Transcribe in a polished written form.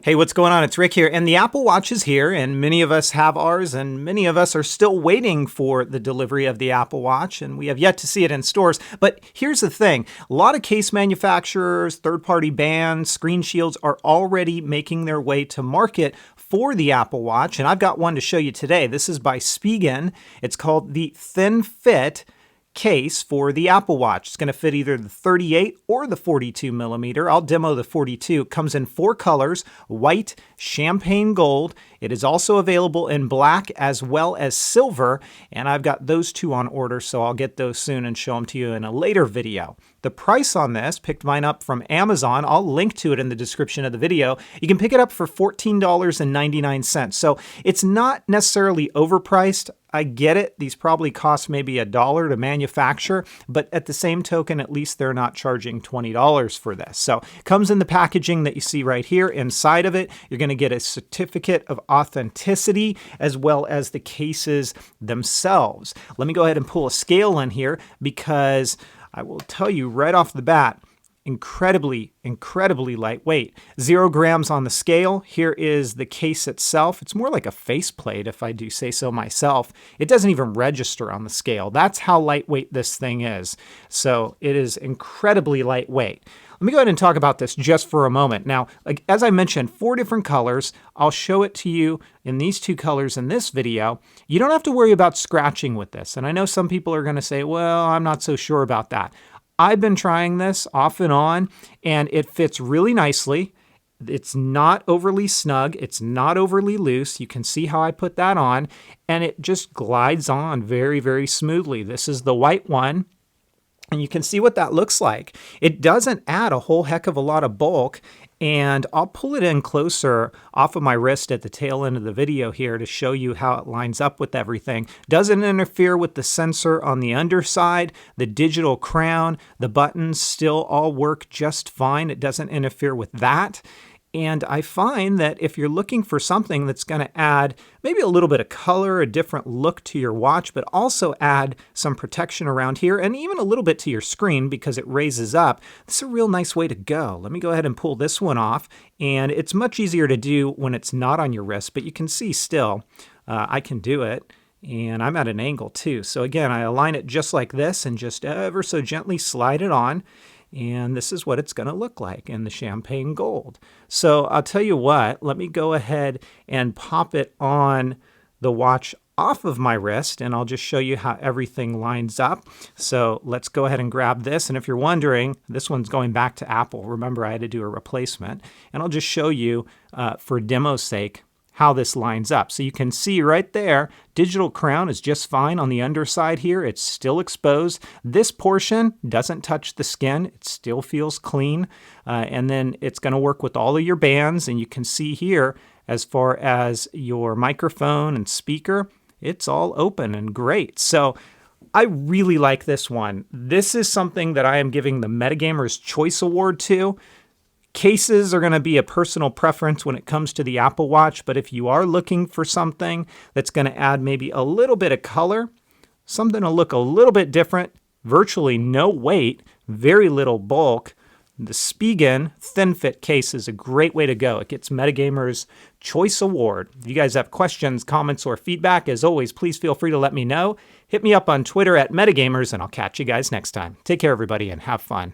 Hey, what's going on? It's Rick here, and the Apple Watch is here, and many of us have ours, and many of us are still waiting for the delivery of the Apple Watch, and we have yet to see it in stores. But here's the thing. A lot of case manufacturers, third-party bands, screen shields are already making their way to market for the Apple Watch, and I've got one to show you today. This is by Spigen. It's called the Thin Fit case for the Apple Watch. It's going to fit either the 38 or the 42 millimeter. I'll demo the 42. It comes in 4 colors: white, champagne gold. It is also available in black as well as silver, and I've got those 2 on order, so I'll get those soon and show them to you in a later video. The price on this, picked mine up from Amazon. I'll link to it in the description of the video. You can pick it up for $14.99. So it's not necessarily overpriced. I get it. These probably cost maybe $1 to manufacture, but at the same token, at least they're not charging $20 for this. So it comes in the packaging that you see right here. Inside of it, you're going to get a certificate of authenticity as well as the cases themselves. Let me go ahead and pull a scale in here because I will tell you right off the bat, incredibly lightweight. 0 grams on the scale. Here is the case itself. It's more like a faceplate, if I do say so myself. It doesn't even register on the scale. That's how lightweight this thing is. So it is incredibly lightweight. Let me go ahead and talk about this just for a moment. Now, as I mentioned, 4 different colors. I'll show it to you in these 2 colors in this video. You don't have to worry about scratching with this. And I know some people are going to say, well, I'm not so sure about that. I've been trying this off and on, and it fits really nicely. It's not overly snug. It's not overly loose. You can see how I put that on, and it just glides on very, very smoothly. This is the white one, and you can see what that looks like. It doesn't add a whole heck of a lot of bulk, and I'll pull it in closer off of my wrist at the tail end of the video here to show you how it lines up with everything. Doesn't interfere with the sensor on the underside, the digital crown, the buttons still all work just fine. It doesn't interfere with that. And I find that if you're looking for something that's going to add maybe a little bit of color, a different look to your watch, but also add some protection around here and even a little bit to your screen because it raises up, this is a real nice way to go. Let me go ahead and pull this one off. And it's much easier to do when it's not on your wrist, but you can see still I can do it. And I'm at an angle too. So again, I align it just like this and just ever so gently slide it on. And this is what it's going to look like in the champagne gold. So I'll tell you what, let me go ahead and pop it on the watch off of my wrist, and I'll just show you how everything lines up. So let's go ahead and grab this. And if you're wondering, this one's going back to Apple. Remember, I had to do a replacement. And I'll just show you, for demo's sake, how this lines up. So you can see right there, digital crown is just fine on the underside here. It's still exposed. This portion doesn't touch the skin. It still feels clean. And then it's going to work with all of your bands. And you can see here, as far as your microphone and speaker, it's all open and great. So I really like this one. This is something that I am giving the Metagamers Choice Award to. Cases are going to be a personal preference when it comes to the Apple Watch, but if you are looking for something that's going to add maybe a little bit of color, something to look a little bit different, virtually no weight, very little bulk, the Spigen Thin Fit case is a great way to go. It gets Metagamers Choice Award. If you guys have questions, comments, or feedback, as always, please feel free to let me know. Hit me up on Twitter at Metagamers, and I'll catch you guys next time. Take care, everybody, and have fun.